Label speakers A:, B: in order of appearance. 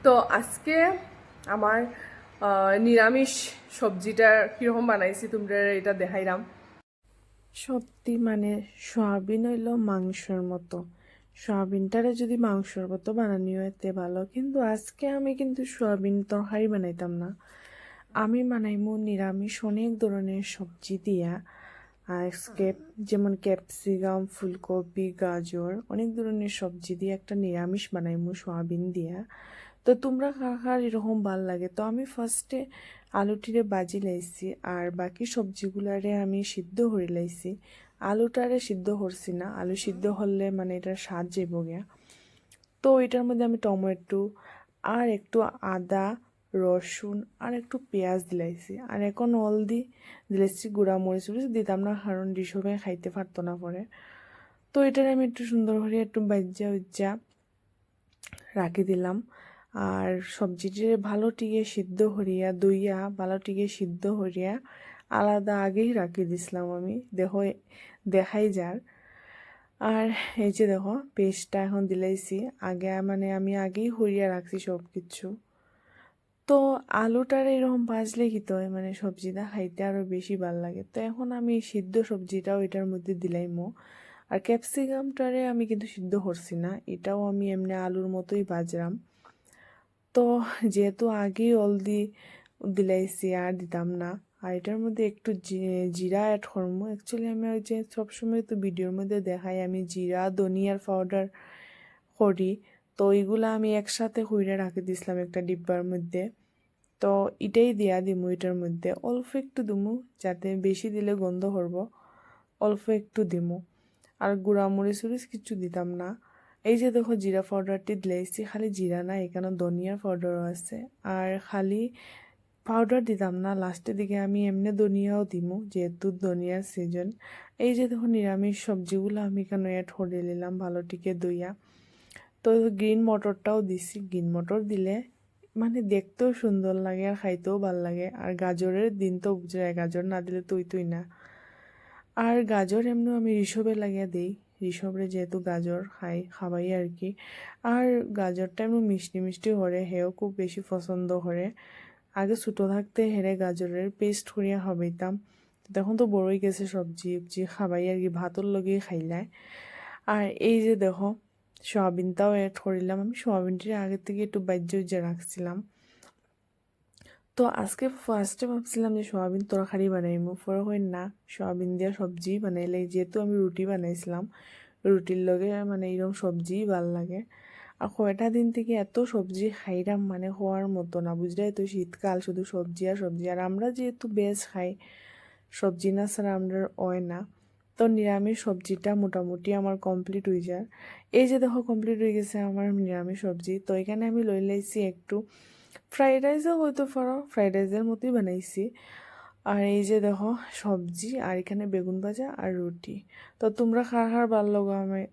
A: তো আজকে আমার নিরামিষ সবজিটা কীরকম বানাইছি তোমরা এটা দেখাইলাম।
B: সত্যি মানে সয়াবিন হইল মাংসের মতো। সয়াবিনটারে যদি মাংসের মতো বানানি হইতে ভালো, কিন্তু আজকে আমি কিন্তু সয়াবিন তরকারি বানাইতাম না। আমি বানাইমু নিরামিষ অনেক ধরনের সবজি দিয়া। আজকে যেমন ক্যাপসিকাম, ফুলকপি, গাজর অনেক ধরনের সবজি দিয়ে একটা নিরামিষ বানাইমু সয়াবিন দিয়া। তো তোমরা কার কার এরকম ভাল লাগে? তো আমি ফার্স্টে আলুটিরে বাজি লাইছি আর বাকি সবজিগুলারে আমি সিদ্ধ করে লাইছি। আলুটারে সিদ্ধ করছি না, আলু সিদ্ধ হলে মানে এটার স্বাদ যাইব গিয়া। তো এটার মধ্যে আমি টমেটো আর একটু আদা, রসুন আর একটু পেঁয়াজ দিলাইছি। আর এখন হলদি দিলাইছি, গুঁড়া মরিচ টরিচ দিতাম না কারণ সবাই খাইতে পারতো না পরে। তো এটার আমি একটু সুন্দর করে একটু বাজ্যা উজ্জা রাখি দিলাম। আর সবজিটিরে ভালো টিকে সিদ্ধ করিয়া দইয়া ভালো টিকে সিদ্ধ করিয়া আলাদা আগেই রাখি দিছিলাম আমি, দেখাই যার। আর এই যে দেখো পেস্টটা এখন দিলাইছি, আগে মানে আমি আগেই হরিয়া রাখছি সব কিছু। তো আলুটার এরকম ভাজলে কি তো হয় মানে সবজিটা খাইতে আরও বেশি ভাল লাগে। তো এখন আমি সিদ্ধ সবজিটাও এটার মধ্যে দিলাইমো। আর ক্যাপসিকামটারে আমি কিন্তু সিদ্ধ করছি না, এটাও আমি এমনি আলুর মতোই ভাজলাম। তো যেহেতু আগেই হলদি দিলাইছি আর দিতাম না। আর এটার মধ্যে একটু জিরা অ্যাড করবো। অ্যাকচুয়ালি আমি ওই যে সবসময় তো ভিডিওর মধ্যে দেখাই আমি জিরা ধনিয়ার পাউডার করি। তো ওইগুলো আমি একসাথে কইরা রাখি দিছিলাম একটা ডিব্বার মধ্যে। তো এটাই দিয়া দিমু, এটার মধ্যে অল্প একটু দিমু, যাতে বেশি দিলে গন্ধ করব। অল্প একটু দিমু। আর গুঁড়া মরিচ উরিচ কিছু দিতাম না। এই যে দেখো জিরা পাউডারটি দিলাইছি, খালি জিরা না, এখানে ধনিয়ার পাউডারও আছে। আর খালি পাউডার দিতাম না, লাস্টের দিকে আমি এমনি ধনিয়াও দিমু যেহেতু ধনিয়ার সিজন। এই যে দেখো নিরামিষ সবজিগুলো আমি এখানে অ্যাড করে নিলাম ভালো টিকে দইয়া। তো গ্রিন মটরটাও দিছি, গ্রিন মটর দিলে মানে দেখতেও সুন্দর লাগে আর খাইতেও ভাল লাগে। আর গাজরের দিন তো বুঝায়, গাজর না দিলে তুই না। আর গাজর এমনি আমি ঋষভে লাগিয়ে দিই, ঋষভরে যেহেতু গাজর খাবাই আর কি। আর গাজরটা এমনি মিষ্টি মিষ্টি করে, হেও খুব বেশি পছন্দ করে। আগে ছোটো থাকতে হেরে গাজরের পেস্ট করিয়া খাবাইতাম, তখন তো বড়ই গেছে সবজি উবজি খাবাই আর কি, ভাতর লগেই খাইলায়। আর এই যে দেখো সয়াবিনটাও অ্যাড করিলাম, আমি সয়াবিনটির আগে থেকে একটু বাজ্য রাখছিলাম। তো আজকে ফার্স্টে ভাবছিলাম যে সয়াবিন তরকারি বানাইমু, পরে কই না সয়াবিন দিয়ে সবজি বানাইলে, যেহেতু আমি রুটি বানাইছিলাম রুটির লগে মানে এরকম সবজি ভাল লাগে। আর কয়টা দিন থেকে এত সবজি খাইলাম মানে হওয়ার মতো না, বুঝলাই তো শীতকাল শুধু সবজি আর সবজি। আর আমরা যেহেতু বেজ খাই, সবজি না ছাড়া আমরা হয় না। তো নিরামিষ সবজিটা মোটামুটি আমার কমপ্লিট হয়ে যায়। এই যে দেখো কমপ্লিট হয়ে গেছে আমার নিরামিষ সবজি। তো এখানে আমি লই লাইছি একটু ফ্রাইড রাইসও হইতে পারো, ফ্রাইড রাইসের মতোই বানাইছি। আর এই যে দেখো সবজি আর এখানে বেগুন ভাজা আর রুটি। তো তোমরা কার কার ভাল লাগে,